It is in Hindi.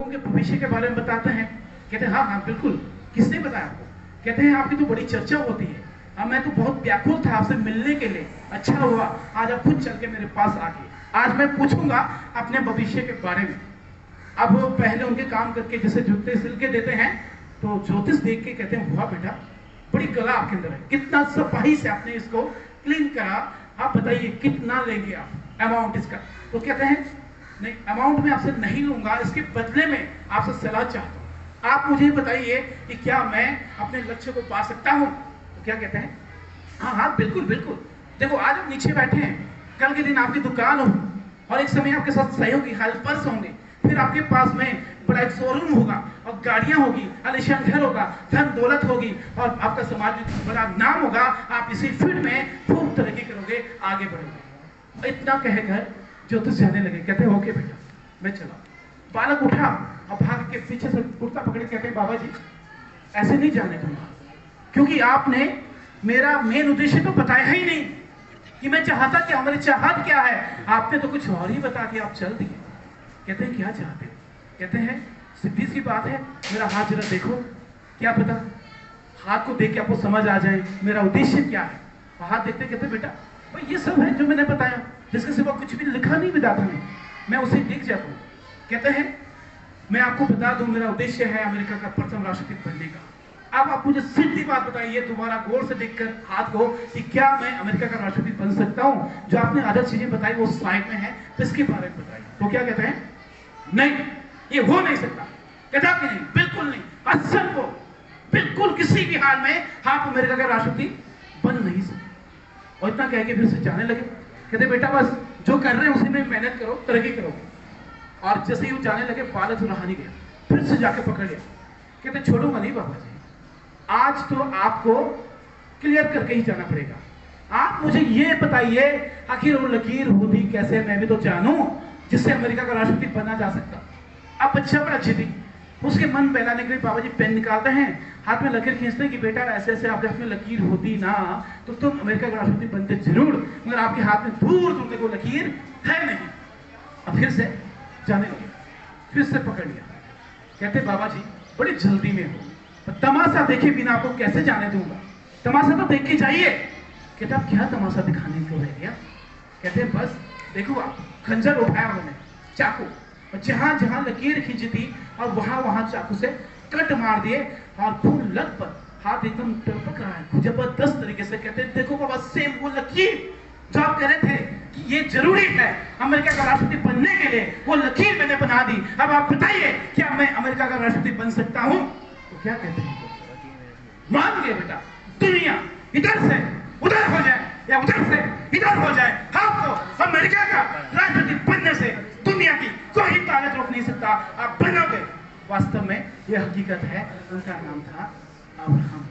के भविष्य के बारे में बताते हैं। कहते हैं हाँ हाँ बिल्कुल, किसने बताया आपको? कहते हैं आपकी तो बड़ी चर्चा होती है। हाँ, मैं तो बहुत व्याकुल था आपसे मिलने के लिए। अच्छा हुआ आज आप खुद चल के मेरे पास आ गए। आज मैं पूछूंगा अपने भविष्य के बारे में। अब वो पहले उनके काम करके जैसे जूते सिल के देते हैं, तो ज्योतिष देख के कहते हैं वाह बेटा, बड़ी कला आपके अंदर है, कितना सफाई से आपने इसको क्लीन करा। आप बताइए कितना लेंगे आप अमाउंट इसका? तो कहते हैं नहीं, अमाउंट में आपसे नहीं लूंगा, इसके बदले में आपसे सलाह चाहता हूं। आप मुझे बताइए कि क्या मैं अपने लक्ष्य को पा सकता हूं? तो क्या कहते हैं हाँ हाँ बिल्कुल बिल्कुल। देखो आज आप नीचे बैठे हैं, कल के दिन आपकी दुकान हो और एक समय आपके साथ सहयोगी हेल्पर्स होंगे, फिर आपके पास में बड़ा एक शोरूम होगा और गाड़ियां होगी, आलीशान घर होगा, धन दौलत होगी और आपका समाज में बड़ा नाम होगा। आप इसी फील्ड में खूब तरक्की करोगे, आगे बढ़ोगे। इतना कहकर ज्योतिष जाने लगे। कहते हैं ओके बेटा, मैं चला। बालक उठा और भाग के पीछे से कुर्ता पकड़े कहते हैं बाबा जी ऐसे नहीं जाने दूंगा, क्योंकि आपने मेरा मेन उद्देश्य तो बताया ही नहीं कि मैं चाहता क्या, मेरी चाहत क्या है। आपने तो कुछ और ही बता के आप चल दिए। कहते हैं क्या चाहते हो? कहते हैं सीधी सी बात है, मेरा हाथ जरा देखो, क्या पता हाथ को देख के आपको समझ आ जाए मेरा उद्देश्य क्या है। हाथ देखते कहते बेटा भाई ये सब है जो मैंने बताया, जिसके सिवा कुछ भी लिखा नहीं विधाता ने, मैं उसे लिख जाता हूँ। कहते हैं मैं आपको बता दूं मेरा उद्देश्य है अमेरिका का प्रथम राष्ट्रपति बनने का। अब आप मुझे सीधी बात बताइए दोबारा गौर से देखकर हाथ को कि क्या मैं अमेरिका का राष्ट्रपति बन सकता हूं? जो आपने आदत चीजें बताई वो साइड में है, तो इसके बारे में बताइए। तो क्या कहते हैं नहीं, ये हो नहीं सकता। कहता कि नहीं, बिल्कुल नहीं, असल को बिल्कुल किसी भी हाल में आप अमेरिका का राष्ट्रपति बन नहीं सकते। और इतना कह के फिर से जाने लगे। कहते बेटा बस जो कर रहे हैं उसी में मेहनत करो, तरक्की करो। और जैसे ही वो जाने लगे बालक तो रहा नहीं गया, फिर से जाके पकड़ लिया। कहते छोड़ूंगा नहीं बाबा जी, आज तो आपको क्लियर करके ही जाना पड़ेगा। आप मुझे ये बताइए आखिर वो लकीर होती कैसे, मैं भी तो जानूं, जिससे अमेरिका का राष्ट्रपति बना जा सकता। अब बच्चा बड़ा जिद्दी, उसके मन बहलाने के लिए बाबा जी पेन निकालते हैं, हाथ में लकीर खींचते हैं कि बेटा ऐसे ऐसे आपके हाथ में लकीर होती ना तो तुम अमेरिका का राष्ट्रपति बनते जरूर, मगर आपके हाथ में दूर दूर तक वो लकीर है नहीं। अब फिर से जाने लगे, फिर से पकड़ लिया। कहते बाबा जी बड़ी जल्दी में हो, तमाशा देखे बिना आपको कैसे जाने दूंगा, तमाशा तो देख के जाइए। कहते आप क्या तमाशा दिखाने को रह गया? कहते बस देखो आप, खंजर उठाया उन्होंने, चाकू, और जहां जहां लकीर खींची थी और वहां वहां चाकू से कट मार दिए और खून लग पर हाथ एकदम टपक रहा है जबरदस्त तरीके से। कहते देखो बाबा सेम वो लकीर जो आप कह रहे थे कि ये जरूरी है अमेरिका का राष्ट्रपति बनने के लिए, वो लकीर मैंने बना दी। अब आप बताइए क्या मैं अमेरिका का राष्ट्रपति बन सकता हूं? तो क्या कहते हैं मान गए बेटा, दुनिया इधर से उधर हो जाए या उधर से इधर हो जाए, आपको अमेरिका का राष्ट्रपति बनने से दुनिया की कोई ताकत रोक नहीं सकता। आप बनोगे। वास्तव में यह हकीकत है। उनका नाम था अब्राहम।